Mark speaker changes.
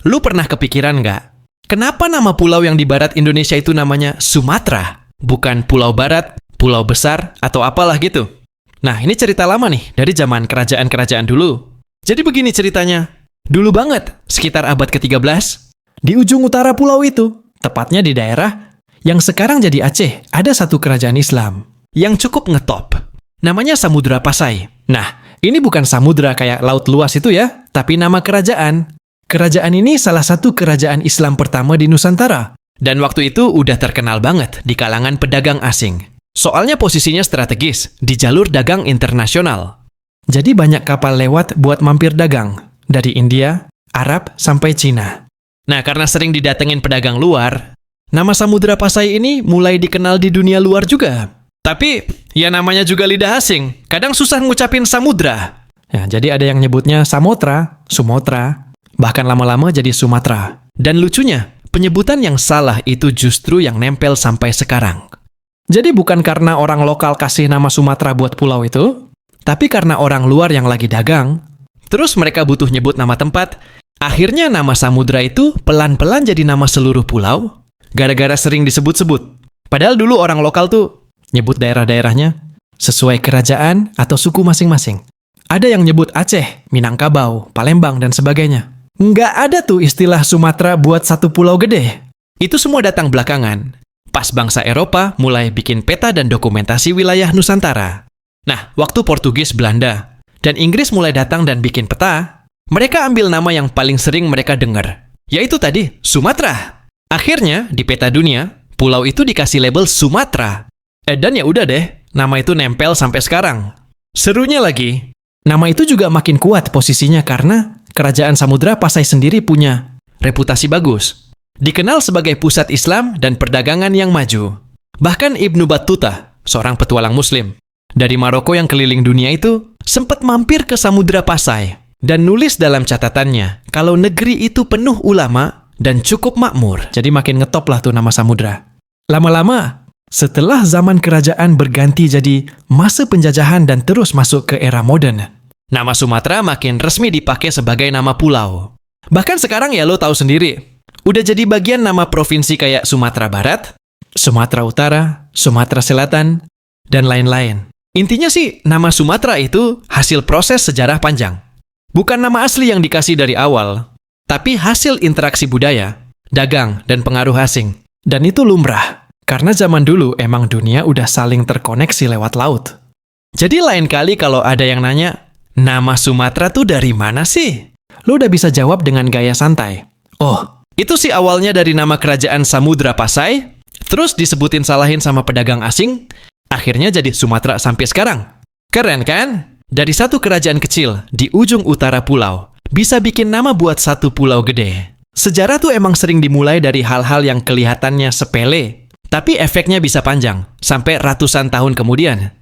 Speaker 1: Lu pernah kepikiran nggak? Kenapa nama pulau yang di barat Indonesia itu namanya Sumatera? Bukan Pulau Barat, Pulau Besar, atau apalah gitu. Nah, ini cerita lama nih, dari zaman kerajaan-kerajaan dulu. Jadi begini ceritanya. Dulu banget, sekitar abad ke-13, di ujung utara pulau itu, tepatnya di daerah yang sekarang jadi Aceh, ada satu kerajaan Islam yang cukup ngetop. Namanya Samudra Pasai. Nah, ini bukan samudra kayak laut luas itu ya, tapi nama kerajaan. Kerajaan ini salah satu kerajaan Islam pertama di Nusantara. Dan waktu itu udah terkenal banget di kalangan pedagang asing. Soalnya posisinya strategis di jalur dagang internasional. Jadi banyak kapal lewat buat mampir dagang. Dari India, Arab, sampai Cina. Nah, karena sering didatengin pedagang luar, nama Samudra Pasai ini mulai dikenal di dunia luar juga. Tapi, ya namanya juga lidah asing. Kadang susah ngucapin samudra. Ya, jadi ada yang nyebutnya Samotra, Sumotra, bahkan lama-lama jadi Sumatera. Dan lucunya, penyebutan yang salah itu justru yang nempel sampai sekarang. Jadi bukan karena orang lokal kasih nama Sumatera buat pulau itu, tapi karena orang luar yang lagi dagang, terus mereka butuh nyebut nama tempat, akhirnya nama samudra itu pelan-pelan jadi nama seluruh pulau, gara-gara sering disebut-sebut. Padahal dulu orang lokal tuh nyebut daerah-daerahnya sesuai kerajaan atau suku masing-masing. Ada yang nyebut Aceh, Minangkabau, Palembang, dan sebagainya. Nggak ada tuh istilah Sumatera buat satu pulau gede. Itu semua datang belakangan. Pas bangsa Eropa mulai bikin peta dan dokumentasi wilayah Nusantara. Nah, waktu Portugis, Belanda, dan Inggris mulai datang dan bikin peta, mereka ambil nama yang paling sering mereka dengar, yaitu tadi, Sumatera. Akhirnya, di peta dunia, pulau itu dikasih label Sumatera. Dan ya udah deh, nama itu nempel sampai sekarang. Serunya lagi, nama itu juga makin kuat posisinya karena Kerajaan Samudra Pasai sendiri punya reputasi bagus. Dikenal sebagai pusat Islam dan perdagangan yang maju. Bahkan Ibnu Battuta, seorang petualang Muslim, dari Maroko yang keliling dunia itu, sempat mampir ke Samudra Pasai dan nulis dalam catatannya kalau negeri itu penuh ulama dan cukup makmur. Jadi makin ngetop lah tuh nama samudra. Lama-lama, setelah zaman kerajaan berganti jadi masa penjajahan dan terus masuk ke era modern, nama Sumatera makin resmi dipakai sebagai nama pulau. Bahkan sekarang ya lo tahu sendiri, udah jadi bagian nama provinsi kayak Sumatera Barat, Sumatera Utara, Sumatera Selatan, dan lain-lain. Intinya sih, nama Sumatera itu hasil proses sejarah panjang. Bukan nama asli yang dikasih dari awal, tapi hasil interaksi budaya, dagang, dan pengaruh asing. Dan itu lumrah, karena zaman dulu emang dunia udah saling terkoneksi lewat laut. Jadi lain kali kalau ada yang nanya, nama Sumatera tuh dari mana sih? Lo udah bisa jawab dengan gaya santai. Oh, itu sih awalnya dari nama kerajaan Samudra Pasai, terus disebutin salahin sama pedagang asing, akhirnya jadi Sumatera sampai sekarang. Keren kan? Dari satu kerajaan kecil di ujung utara pulau, bisa bikin nama buat satu pulau gede. Sejarah tuh emang sering dimulai dari hal-hal yang kelihatannya sepele, tapi efeknya bisa panjang, sampai ratusan tahun kemudian.